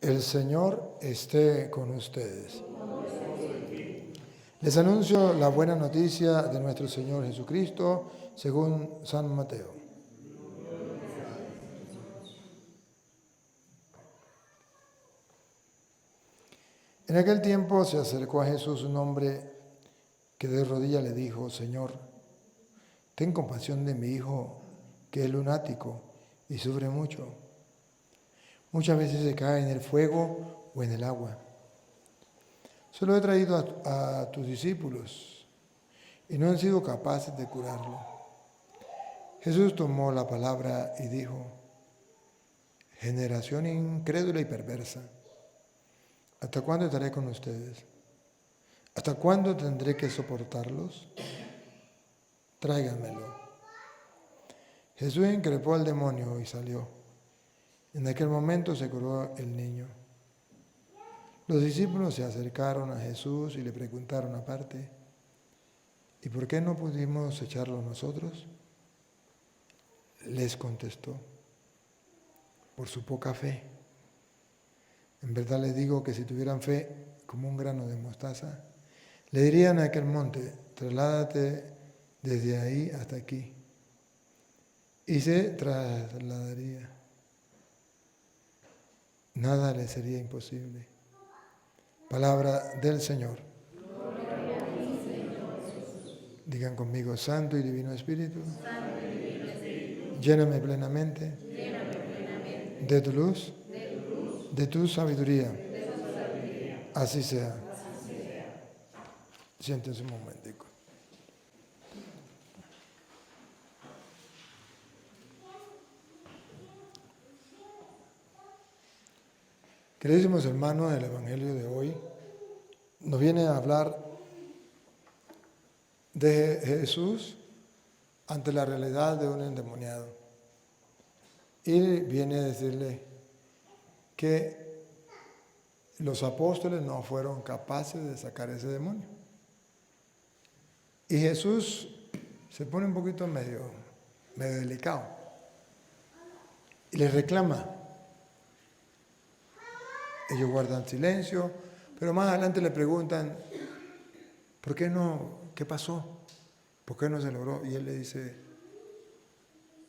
El Señor esté con ustedes. Les anuncio la buena noticia de nuestro Señor Jesucristo según San Mateo. En aquel tiempo se acercó a Jesús un hombre que de rodillas le dijo: Señor, ten compasión de mi hijo, que es lunático y sufre mucho. Muchas veces se cae en el fuego o en el agua. Solo he traído a tus discípulos y no han sido capaces de curarlo. Jesús tomó la palabra y dijo: generación incrédula y perversa, ¿hasta cuándo estaré con ustedes? ¿Hasta cuándo tendré que soportarlos? Tráiganmelo. Jesús increpó al demonio y salió. En aquel momento se curó el niño. Los discípulos se acercaron a Jesús y le preguntaron aparte: ¿y por qué no pudimos echarlo nosotros? Les contestó: por su poca fe. En verdad les digo que si tuvieran fe como un grano de mostaza, le dirían a aquel monte: trasládate desde ahí hasta aquí, y se trasladaría. Nada le sería imposible. Palabra del Señor. Gloria a ti, Señor Jesús. Digan conmigo: Santo y Divino Espíritu, Santo y Divino Espíritu, lléname plenamente de tu luz, de tu sabiduría. Así sea. Siéntense un momentico. Queridísimos hermanos, el Evangelio de hoy nos viene a hablar de Jesús ante la realidad de un endemoniado. Y viene a decirle que los apóstoles no fueron capaces de sacar ese demonio. Y Jesús se pone un poquito medio delicado y les reclama. Ellos guardan silencio, pero más adelante le preguntan: ¿por qué no? ¿Qué pasó? ¿Por qué no se logró? Y él le dice: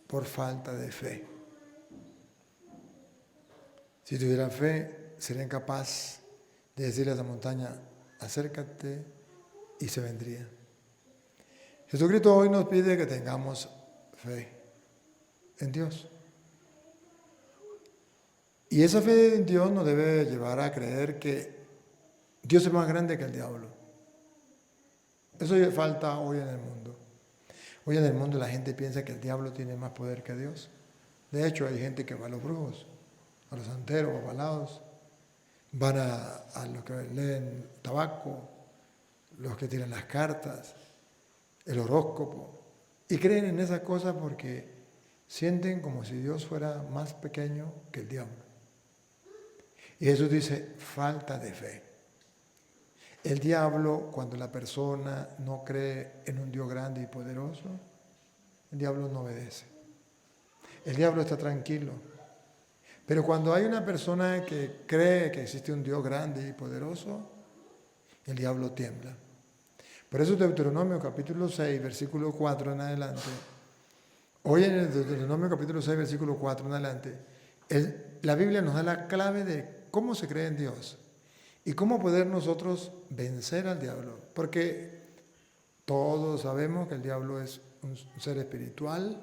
por falta de fe. Si tuvieran fe, serían capaces de decirle a esa montaña: acércate, y se vendría. Jesucristo hoy nos pide que tengamos fe en Dios. Y esa fe en Dios nos debe llevar a creer que Dios es más grande que el diablo. Eso falta hoy en el mundo. Hoy en el mundo la gente piensa que el diablo tiene más poder que Dios. De hecho, hay gente que va a los brujos, a los santeros, a balados, van a los que leen tabaco, los que tiran las cartas, el horóscopo, y creen en esas cosas porque sienten como si Dios fuera más pequeño que el diablo. Y Jesús dice: falta de fe. El diablo, cuando la persona no cree en un Dios grande y poderoso, el diablo no obedece. El diablo está tranquilo. Pero cuando hay una persona que cree que existe un Dios grande y poderoso, el diablo tiembla. Por eso Deuteronomio capítulo 6, versículo 4 en adelante. Hoy en el Deuteronomio capítulo 6, versículo 4 en adelante, la Biblia nos da la clave de cómo se cree en Dios y cómo poder nosotros vencer al diablo. Porque todos sabemos que el diablo es un ser espiritual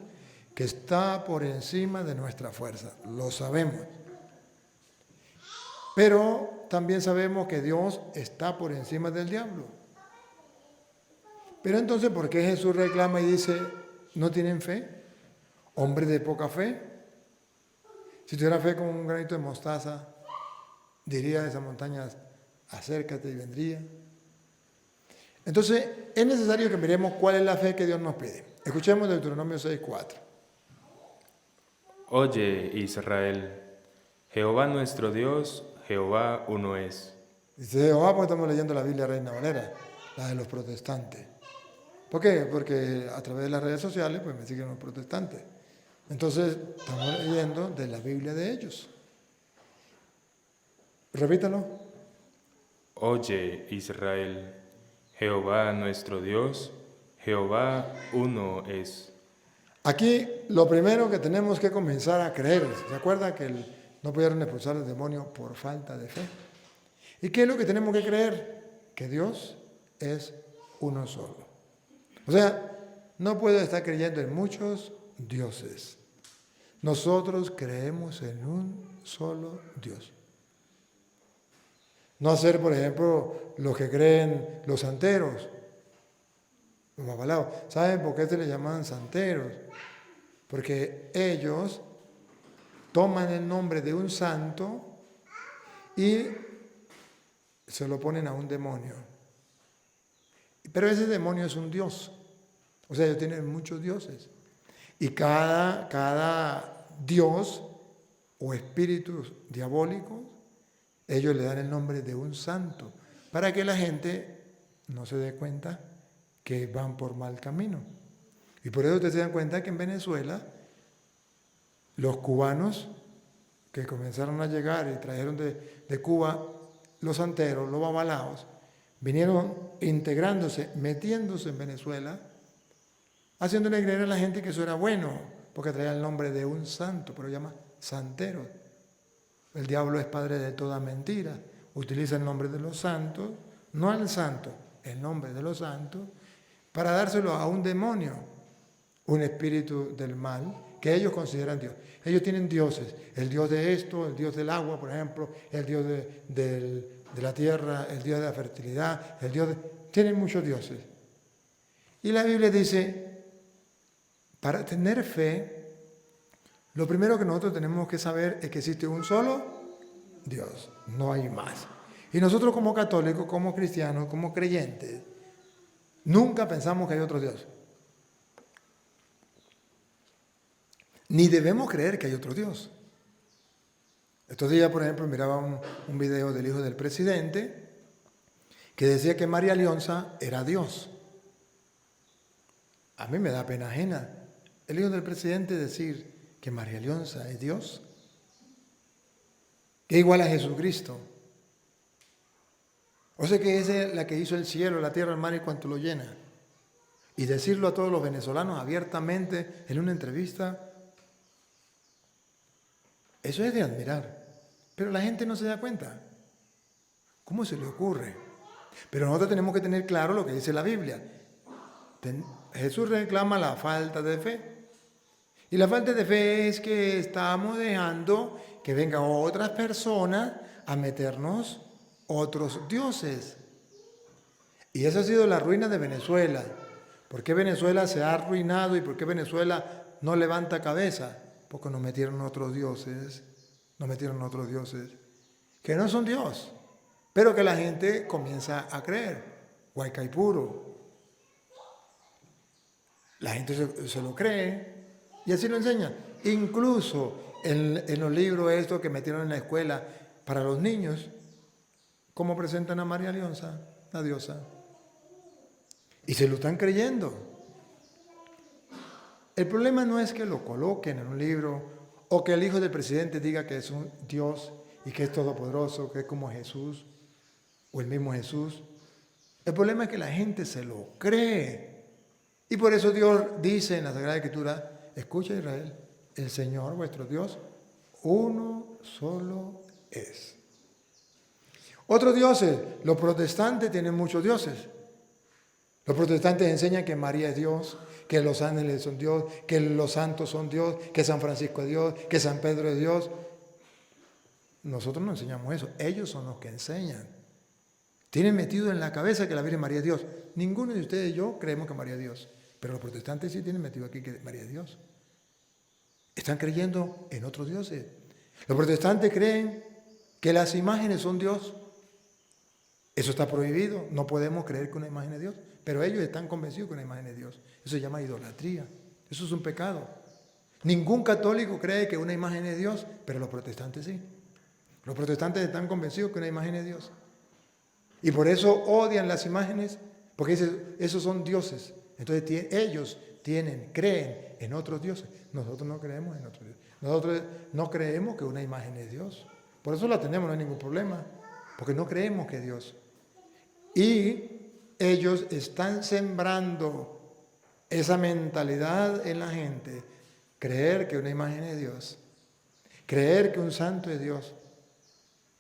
que está por encima de nuestra fuerza. Lo sabemos. Pero también sabemos que Dios está por encima del diablo. Pero entonces, ¿por qué Jesús reclama y dice: no tienen fe? Hombre de poca fe. Si tuviera fe como un granito de mostaza, diría a esas montañas: acércate, y vendría. Entonces, es necesario que miremos cuál es la fe que Dios nos pide. Escuchemos Deuteronomio 6:4. Oye, Israel, Jehová nuestro Dios, Jehová uno es. Dice Jehová, porque estamos leyendo la Biblia Reina Valera, la de los protestantes. ¿Por qué? Porque a través de las redes sociales pues me siguen los protestantes. Entonces estamos leyendo de la Biblia de ellos. Repítalo. Oye, Israel, Jehová nuestro Dios, Jehová uno es. Aquí lo primero que tenemos que comenzar a creer, ¿se acuerda que no pudieron expulsar al demonio por falta de fe? ¿Y qué es lo que tenemos que creer? Que Dios es uno solo. O sea, no puedo estar creyendo en muchos dioses. Nosotros creemos en un solo Dios. No hacer, por ejemplo, los que creen los santeros, los babalaos. ¿Saben por qué se les llaman santeros? Porque ellos toman el nombre de un santo y se lo ponen a un demonio. Pero ese demonio es un dios. O sea, ellos tienen muchos dioses. Y cada dios o espíritus diabólicos, ellos le dan el nombre de un santo, para que la gente no se dé cuenta que van por mal camino. Y por eso ustedes se dan cuenta que en Venezuela, los cubanos que comenzaron a llegar y trajeron de Cuba los santeros, los babalaos, vinieron integrándose, metiéndose en Venezuela, haciéndole creer a la gente que eso era bueno, porque traía el nombre de un santo, pero llama santero. El diablo es padre de toda mentira. Utiliza el nombre de los santos, no al santo, el nombre de los santos, para dárselo a un demonio, un espíritu del mal, que ellos consideran Dios. Ellos tienen dioses, el dios de esto, el dios del agua, por ejemplo, el dios de la tierra, el dios de la fertilidad, tienen muchos dioses. Y la Biblia dice, para tener fe, lo primero que nosotros tenemos que saber es que existe un solo Dios, no hay más. Y nosotros como católicos, como cristianos, como creyentes, nunca pensamos que hay otro Dios. Ni debemos creer que hay otro Dios. Estos días, por ejemplo, miraba un video del hijo del presidente que decía que María Leonza era Dios. A mí me da pena ajena el hijo del presidente decir que María Leonza es Dios, que es igual a Jesucristo. O sea que es la que hizo el cielo, la tierra, el mar y cuanto lo llena. Y decirlo a todos los venezolanos abiertamente en una entrevista, eso es de admirar. Pero la gente no se da cuenta. ¿Cómo se le ocurre? Pero nosotros tenemos que tener claro lo que dice la Biblia. Jesús reclama la falta de fe. Y la falta de fe es que estamos dejando que vengan otras personas a meternos otros dioses. Y esa ha sido la ruina de Venezuela. ¿Por qué Venezuela se ha arruinado y por qué Venezuela no levanta cabeza? Porque nos metieron otros dioses, que no son Dios, pero que la gente comienza a creer. Guaycaipuro. La gente se lo cree y así lo enseña. Incluso en los libros estos que metieron en la escuela para los niños, ¿cómo presentan a María Leonza, la diosa? Y se lo están creyendo. El problema no es que lo coloquen en un libro o que el hijo del presidente diga que es un Dios y que es todopoderoso, que es como Jesús o el mismo Jesús. El problema es que la gente se lo cree. Y por eso Dios dice en la Sagrada Escritura, escucha Israel, el Señor vuestro Dios, uno solo es. Otros dioses, los protestantes tienen muchos dioses. Los protestantes enseñan que María es Dios, que los ángeles son Dios, que los santos son Dios, que San Francisco es Dios, que San Pedro es Dios. Nosotros no enseñamos eso, ellos son los que enseñan. Tienen metido en la cabeza que la Virgen María es Dios. Ninguno de ustedes y yo creemos que María es Dios, pero los protestantes sí tienen metido aquí que María es Dios. Están creyendo en otros dioses. Los protestantes creen que las imágenes son Dios. Eso está prohibido, no podemos creer que una imagen es Dios, pero ellos están convencidos que una imagen es Dios. Eso se llama idolatría, eso es un pecado. Ningún católico cree que una imagen es Dios, pero los protestantes sí. Los protestantes están convencidos que una imagen es Dios. Y por eso odian las imágenes, porque dicen, esos son dioses. Entonces ellos creen en otros dioses. Nosotros no creemos en otros dioses. Nosotros no creemos que una imagen es Dios. Por eso la tenemos, no hay ningún problema. Porque no creemos que es Dios. Y ellos están sembrando esa mentalidad en la gente. Creer que una imagen es Dios. Creer que un santo es Dios.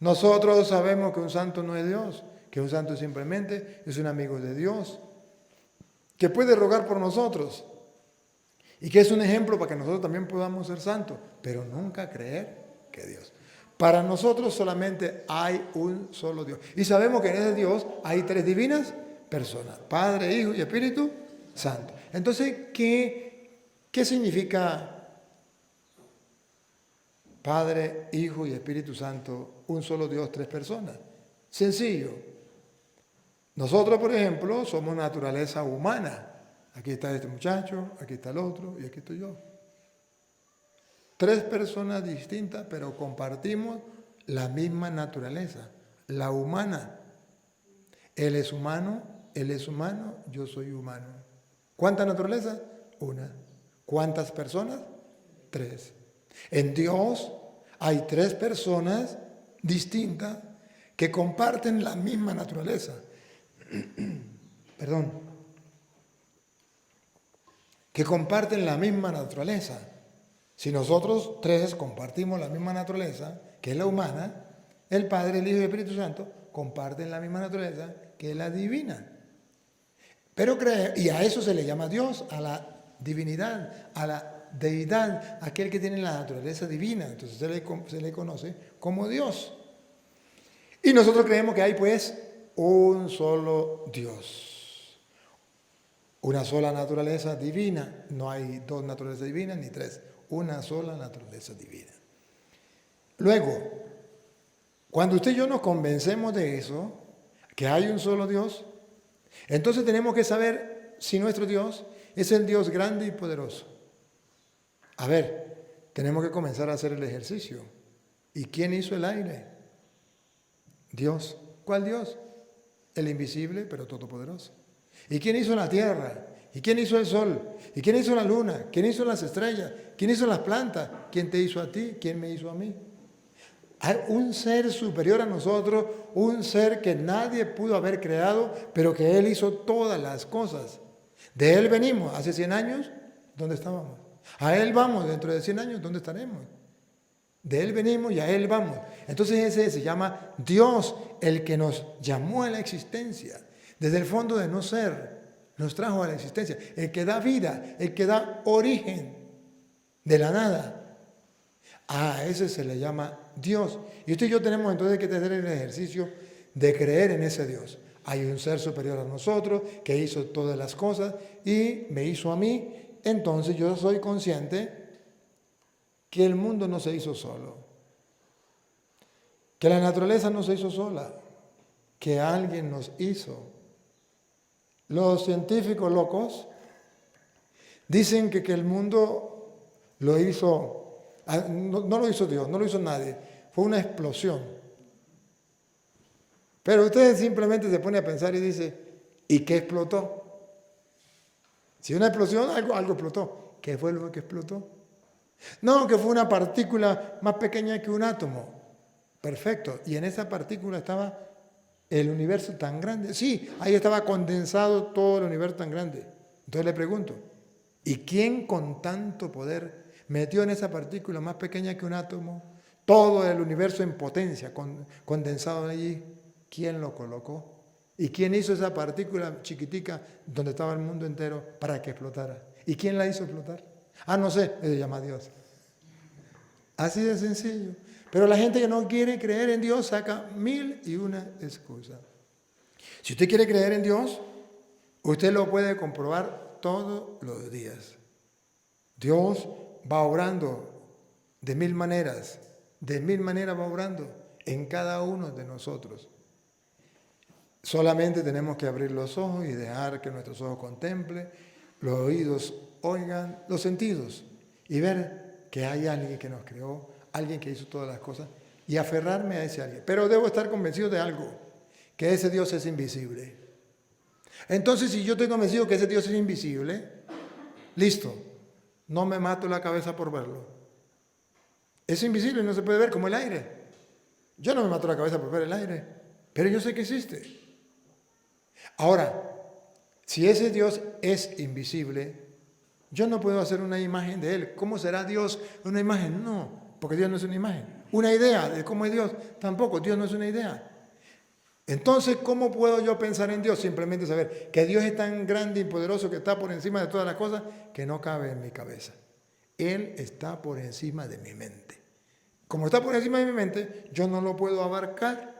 Nosotros sabemos que un santo no es Dios. Que un santo simplemente es un amigo de Dios. Que puede rogar por nosotros. Y que es un ejemplo para que nosotros también podamos ser santos. Pero nunca creer que Dios. Para nosotros solamente hay un solo Dios. Y sabemos que en ese Dios hay 3 divinas personas. Padre, Hijo y Espíritu Santo. Entonces, ¿qué significa Padre, Hijo y Espíritu Santo? Un solo Dios, 3 personas. Sencillo. Nosotros, por ejemplo, somos naturaleza humana. Aquí está este muchacho, aquí está el otro y aquí estoy yo. 3 personas distintas, pero compartimos la misma naturaleza, la humana. Él es humano, yo soy humano. ¿Cuántas naturalezas? 1. ¿Cuántas personas? 3. En Dios hay 3 personas distintas que comparten la misma naturaleza. Perdón. Que comparten la misma naturaleza. Si nosotros 3 compartimos la misma naturaleza, que es la humana, el Padre, el Hijo y el Espíritu Santo comparten la misma naturaleza, que es la divina. Y a eso se le llama Dios, a la divinidad, a la deidad, aquel que tiene la naturaleza divina. Entonces se le conoce como Dios. Y nosotros creemos que hay pues un solo Dios. Una sola naturaleza divina. No hay 2 naturalezas divinas ni 3. Una sola naturaleza divina. Luego, cuando usted y yo nos convencemos de eso, que hay un solo Dios, entonces tenemos que saber si nuestro Dios es el Dios grande y poderoso. A ver, tenemos que comenzar a hacer el ejercicio. ¿Y quién hizo el aire? Dios. ¿Cuál Dios? El invisible, pero todopoderoso. ¿Y quién hizo la tierra? ¿Y quién hizo el sol? ¿Y quién hizo la luna? ¿Quién hizo las estrellas? ¿Quién hizo las plantas? ¿Quién te hizo a ti? ¿Quién me hizo a mí? Hay un ser superior a nosotros, un ser que nadie pudo haber creado, pero que Él hizo todas las cosas. De Él venimos hace 100 años, ¿dónde estábamos? A Él vamos dentro de 100 años, ¿dónde estaremos? De Él venimos y a Él vamos. Entonces ese se llama Dios, el que nos llamó a la existencia. Desde el fondo de no ser, nos trajo a la existencia. El que da vida, el que da origen de la nada. A ese se le llama Dios. Y usted y yo tenemos entonces que hacer el ejercicio de creer en ese Dios. Hay un ser superior a nosotros que hizo todas las cosas y me hizo a mí. Entonces yo soy consciente que el mundo no se hizo solo. Que la naturaleza no se hizo sola. Que alguien nos hizo. Los científicos locos dicen que el mundo lo hizo, no lo hizo Dios, no lo hizo nadie, fue una explosión. Pero usted simplemente se pone a pensar y dice, ¿y qué explotó? Si una explosión, algo explotó. ¿Qué fue lo que explotó? No, que fue una partícula más pequeña que un átomo. Perfecto. Y en esa partícula estaba el universo tan grande. Sí, ahí estaba condensado todo el universo tan grande. Entonces le pregunto, ¿y quién con tanto poder metió en esa partícula más pequeña que un átomo todo el universo en potencia, condensado allí? ¿Quién lo colocó? ¿Y quién hizo esa partícula chiquitica donde estaba el mundo entero para que explotara? ¿Y quién la hizo explotar? No sé, se llama Dios. Así de sencillo. Pero la gente que no quiere creer en Dios saca 1001 excusas. Si usted quiere creer en Dios, usted lo puede comprobar todos los días. Dios va obrando de 1000 maneras. De 1000 maneras va obrando en cada uno de nosotros. Solamente tenemos que abrir los ojos y dejar que nuestros ojos contemplen, los oídos oigan, los sentidos y ver que hay alguien que nos creó, alguien que hizo todas las cosas y aferrarme a ese alguien. Pero debo estar convencido de algo, que ese Dios es invisible. Entonces, si yo estoy convencido que ese Dios es invisible, listo, no me mato la cabeza por verlo. Es invisible, no se puede ver como el aire. Yo no me mato la cabeza por ver el aire, pero yo sé que existe. Ahora, si ese Dios es invisible, yo no puedo hacer una imagen de Él. ¿Cómo será Dios una imagen? No, porque Dios no es una imagen. Una idea de cómo es Dios, tampoco, Dios no es una idea. Entonces, ¿cómo puedo yo pensar en Dios? Simplemente saber que Dios es tan grande y poderoso que está por encima de todas las cosas que no cabe en mi cabeza. Él está por encima de mi mente. Como está por encima de mi mente, yo no lo puedo abarcar.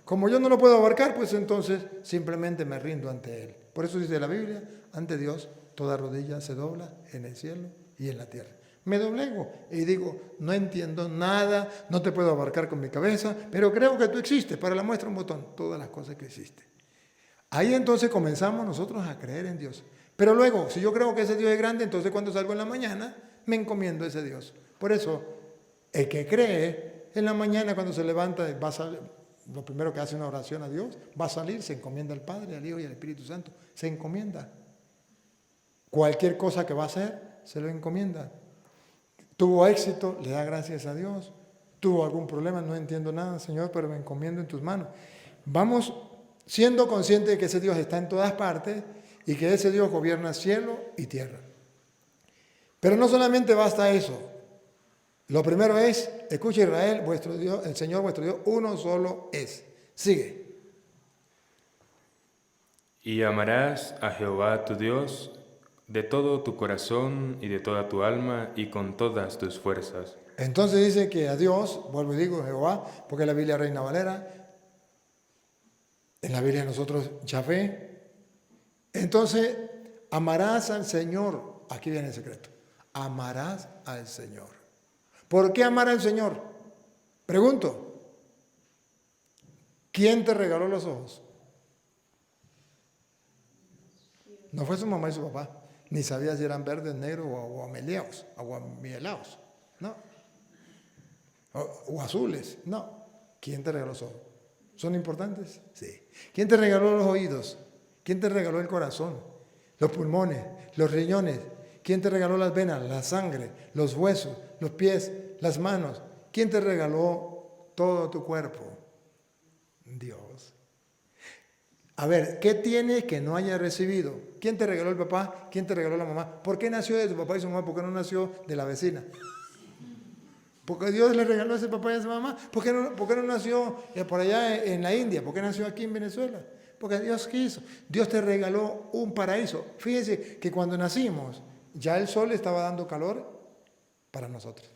Como yo no lo puedo abarcar, pues entonces simplemente me rindo ante Él. Por eso dice la Biblia, ante Dios toda rodilla se dobla en el cielo y en la tierra. Me doblego y digo, no entiendo nada, no te puedo abarcar con mi cabeza, pero creo que tú existes. Para la muestra un botón, todas las cosas que existen. Ahí entonces comenzamos nosotros a creer en Dios. Pero luego, si yo creo que ese Dios es grande, entonces cuando salgo en la mañana, me encomiendo a ese Dios. Por eso, el que cree, en la mañana cuando se levanta, va a salir, lo primero que hace una oración a Dios, va a salir, se encomienda al Padre, al Hijo y al Espíritu Santo. Se encomienda. Cualquier cosa que va a hacer, se lo encomienda. Tuvo éxito, le da gracias a Dios. Tuvo algún problema, no entiendo nada, Señor, pero me encomiendo en tus manos. Vamos siendo conscientes de que ese Dios está en todas partes y que ese Dios gobierna cielo y tierra. Pero no solamente basta eso. Lo primero es, escucha Israel, vuestro Dios, el Señor vuestro Dios, uno solo es. Sigue. Y amarás a Jehová tu Dios de todo tu corazón y de toda tu alma y con todas tus fuerzas. Entonces dice que a Dios, vuelvo y digo Jehová, porque la Biblia Reina Valera, en la Biblia nosotros Yahvé. Entonces, amarás al Señor. Aquí viene el secreto. Amarás al Señor. ¿Por qué amar al Señor? Pregunto. ¿Quién te regaló los ojos? No fue su mamá y su papá. Ni sabía si eran verdes, negros o ameliados, o amielados. No. O azules. No. ¿Quién te regaló los ojos? ¿Son importantes? Sí. ¿Quién te regaló los oídos? ¿Quién te regaló el corazón? Los pulmones, los riñones. ¿Quién te regaló las venas, la sangre, los huesos, los pies, las manos? ¿Quién te regaló todo tu cuerpo? Dios. A ver, ¿qué tienes que no haya recibido? ¿Quién te regaló el papá? ¿Quién te regaló la mamá? ¿Por qué nació de tu papá y su mamá? ¿Por qué no nació de la vecina? Porque Dios le regaló a ese papá y a esa mamá. ¿Por qué no nació por allá en la India? ¿Por qué nació aquí en Venezuela? Porque Dios quiso. Dios te regaló un paraíso. Fíjense que cuando nacimos, ya el sol estaba dando calor para nosotros.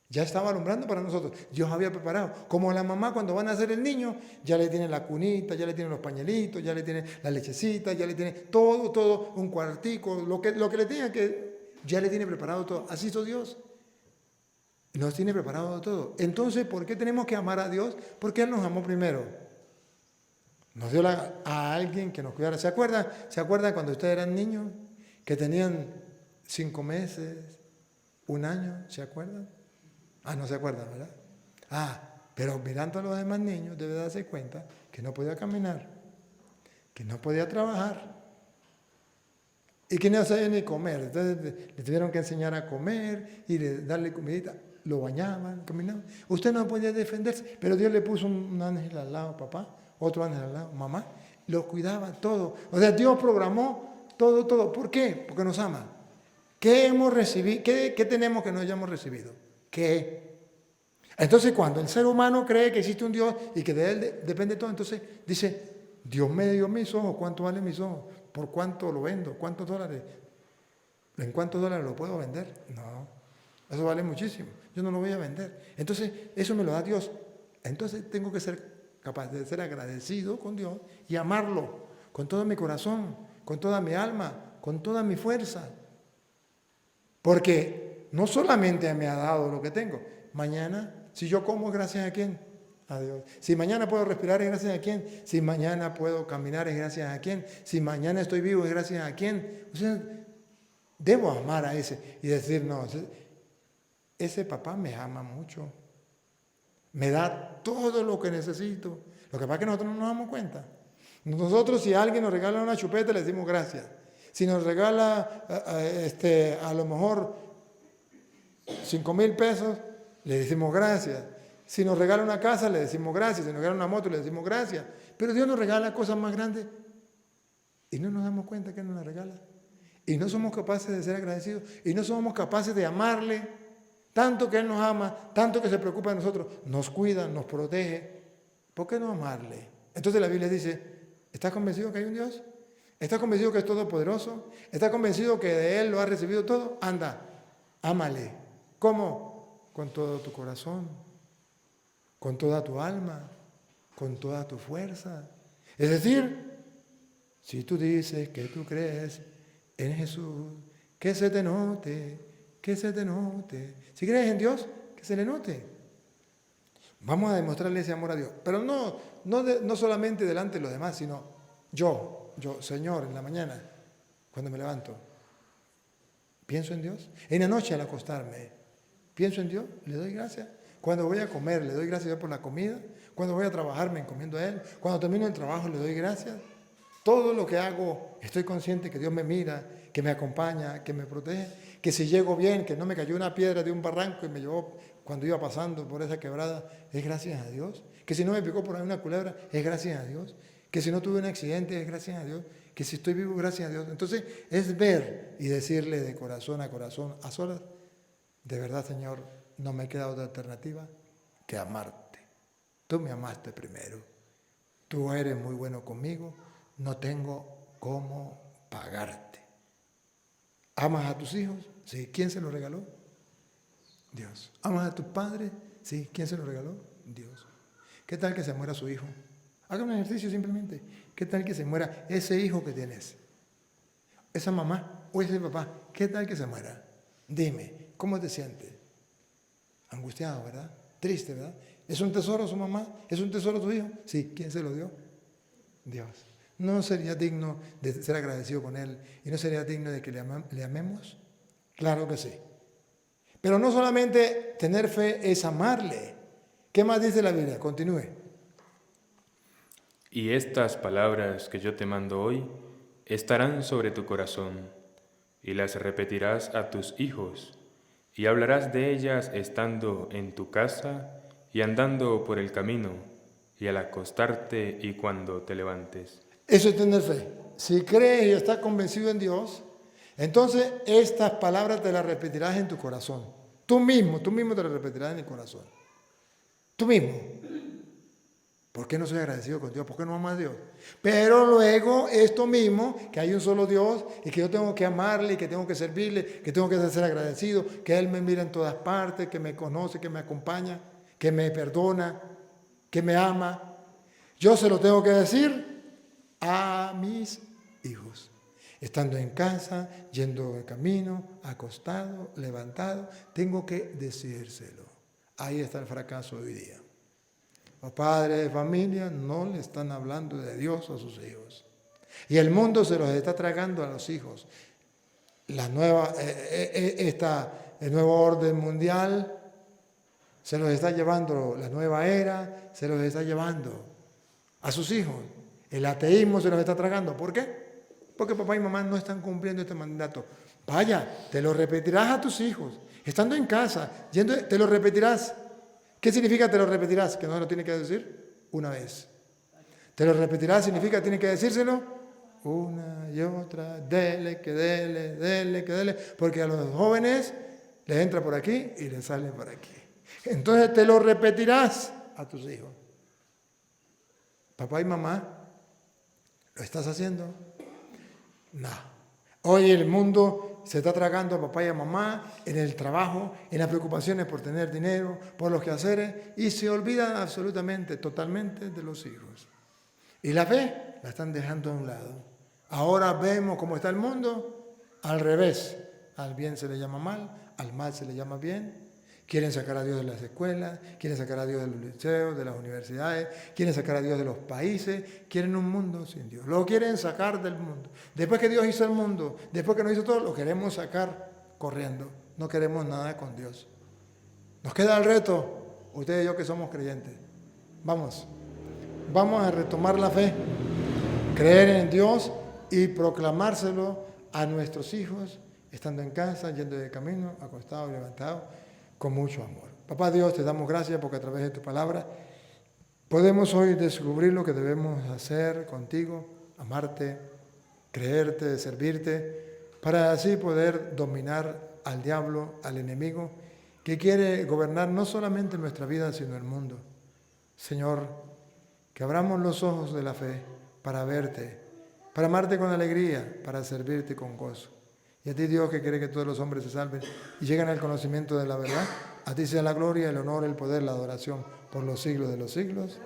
Ya estaba alumbrando para nosotros. Dios había preparado. Como la mamá cuando va a nacer el niño, ya le tiene la cunita, ya le tiene los pañelitos, ya le tiene la lechecita, ya le tiene todo, un cuartico, lo que le tenga que, ya le tiene preparado todo. Así hizo Dios. Nos tiene preparado todo. Entonces, ¿por qué tenemos que amar a Dios? Porque Él nos amó primero. Nos dio a alguien que nos cuidara. ¿Se acuerdan cuando ustedes eran niños? Que tenían 5 meses, 1 año, ¿se acuerdan? No se acuerdan, ¿verdad? Pero mirando a los demás niños debe darse cuenta que no podía caminar, que no podía trabajar y que no sabía ni comer. Entonces le tuvieron que enseñar a comer y darle comidita. Lo bañaban, caminaban. Usted no podía defenderse, pero Dios le puso un ángel al lado, papá, otro ángel al lado, mamá. Lo cuidaba todo. O sea, Dios programó todo. ¿Por qué? Porque nos ama. ¿Qué hemos recibido? ¿Qué tenemos que no hayamos recibido? ¿Qué? Entonces, cuando el ser humano cree que existe un Dios y que de Él depende todo, entonces dice, Dios me dio mis ojos, ¿cuánto valen mis ojos? ¿Por cuánto lo vendo? ¿Cuántos dólares? ¿En cuántos dólares lo puedo vender? No, eso vale muchísimo. Yo no lo voy a vender. Entonces, eso me lo da Dios. Entonces, tengo que ser capaz de ser agradecido con Dios y amarlo con todo mi corazón, con toda mi alma, con toda mi fuerza. Porque no solamente me ha dado lo que tengo. Mañana, si yo como, ¿es gracias a quién? A Dios. Si mañana puedo respirar, ¿es gracias a quién? Si mañana puedo caminar, ¿es gracias a quién? Si mañana estoy vivo, ¿es gracias a quién? O sea, debo amar a ese y decir, no, ese papá me ama mucho. Me da todo lo que necesito. Lo que pasa es que nosotros no nos damos cuenta. Nosotros, si alguien nos regala una chupeta, le decimos gracias. Si nos regala a lo mejor 5,000 pesos, le decimos gracias. Si nos regala una casa, le decimos gracias. Si nos regala una moto, le decimos gracias. Pero Dios nos regala cosas más grandes y no nos damos cuenta que nos las regala. Y no somos capaces de ser agradecidos. Y no somos capaces de amarle tanto que Él nos ama, tanto que se preocupa de nosotros. Nos cuida, nos protege. ¿Por qué no amarle? Entonces la Biblia dice, ¿estás convencido que hay un Dios? ¿Estás convencido que es todopoderoso? ¿Estás convencido que de Él lo has recibido todo? Anda, ámale. ¿Cómo? Con todo tu corazón, con toda tu alma, con toda tu fuerza. Es decir, si tú dices que tú crees en Jesús, que se te note, que se te note. Si crees en Dios, que se le note. Vamos a demostrarle ese amor a Dios. Pero no solamente delante de los demás, sino yo, Señor, en la mañana, cuando me levanto, pienso en Dios. En la noche al acostarme, pienso en Dios, le doy gracias. Cuando voy a comer, le doy gracias a Dios por la comida. Cuando voy a trabajar, me encomiendo a Él. Cuando termino el trabajo, le doy gracias. Todo lo que hago, estoy consciente que Dios me mira, que me acompaña, que me protege, que si llego bien, que no me cayó una piedra de un barranco y me llevó cuando iba pasando por esa quebrada, es gracias a Dios. Que si no me picó por ahí una culebra, es gracias a Dios. Que si no tuve un accidente, es gracias a Dios. Que si estoy vivo, gracias a Dios. Entonces, es ver y decirle de corazón, a solas, de verdad, Señor, no me queda otra alternativa que amarte. Tú me amaste primero. Tú eres muy bueno conmigo. No tengo cómo pagarte. ¿Amas a tus hijos? Sí. ¿Quién se los regaló? Dios. ¿Amas a tus padres? Sí. ¿Quién se los regaló? Dios. ¿Qué tal que se muera su hijo? Haga un ejercicio simplemente. ¿Qué tal que se muera ese hijo que tienes? Esa mamá o ese papá. ¿Qué tal que se muera? Dime, ¿cómo te sientes? Angustiado, ¿verdad? Triste, ¿verdad? ¿Es un tesoro su mamá? ¿Es un tesoro tu hijo? Sí. ¿Quién se lo dio? Dios. ¿No sería digno de ser agradecido con Él y no sería digno de que le amemos? Claro que sí. Pero no solamente tener fe es amarle. ¿Qué más dice la Biblia? Continúe. Y estas palabras que yo te mando hoy estarán sobre tu corazón, y las repetirás a tus hijos, y hablarás de ellas estando en tu casa y andando por el camino, y al acostarte y cuando te levantes. Eso es tener fe. Si crees y estás convencido en Dios, entonces estas palabras te las repetirás en tu corazón. Tú mismo te las repetirás en el corazón. Tú mismo. ¿Por qué no soy agradecido con Dios? ¿Por qué no amo a Dios? Pero luego esto mismo, que hay un solo Dios y que yo tengo que amarle, que tengo que servirle, que tengo que ser agradecido, que Él me mira en todas partes, que me conoce, que me acompaña, que me perdona, que me ama. Yo se lo tengo que decir a mis hijos. Estando en casa, yendo de camino, acostado, levantado, tengo que decírselo. Ahí está el fracaso de hoy día. Los padres de familia no le están hablando de Dios a sus hijos. Y el mundo se los está tragando a los hijos. El nuevo orden mundial se los está llevando, la nueva era se los está llevando a sus hijos. El ateísmo se los está tragando. ¿Por qué? Porque papá y mamá no están cumpliendo este mandato. Vaya, te lo repetirás a tus hijos. Estando en casa, te lo repetirás. ¿Qué significa te lo repetirás? Que no lo tiene que decir una vez. Te lo repetirás significa tiene que decírselo una y otra. Dele, que dele. Porque a los jóvenes les entra por aquí y les sale por aquí. Entonces te lo repetirás a tus hijos. Papá y mamá, ¿lo estás haciendo? No. Hoy el mundo se está tragando a papá y a mamá en el trabajo, en las preocupaciones por tener dinero, por los quehaceres, y se olvidan absolutamente, totalmente de los hijos. Y la fe la están dejando a un lado. Ahora vemos cómo está el mundo al revés. Al bien se le llama mal, al mal se le llama bien. Quieren sacar a Dios de las escuelas, quieren sacar a Dios de los liceos, de las universidades, quieren sacar a Dios de los países, quieren un mundo sin Dios. Lo quieren sacar del mundo. Después que Dios hizo el mundo, después que nos hizo todo, lo queremos sacar corriendo. No queremos nada con Dios. Nos queda el reto, ustedes y yo que somos creyentes. Vamos a retomar la fe, creer en Dios y proclamárselo a nuestros hijos, estando en casa, yendo de camino, acostado y levantado, con mucho amor. Papá Dios, te damos gracias porque a través de tu palabra podemos hoy descubrir lo que debemos hacer contigo, amarte, creerte, servirte, para así poder dominar al diablo, al enemigo, que quiere gobernar no solamente nuestra vida, sino el mundo. Señor, que abramos los ojos de la fe para verte, para amarte con alegría, para servirte con gozo. Y a ti, Dios, que quiere que todos los hombres se salven y lleguen al conocimiento de la verdad, a ti sea la gloria, el honor, el poder, la adoración por los siglos de los siglos.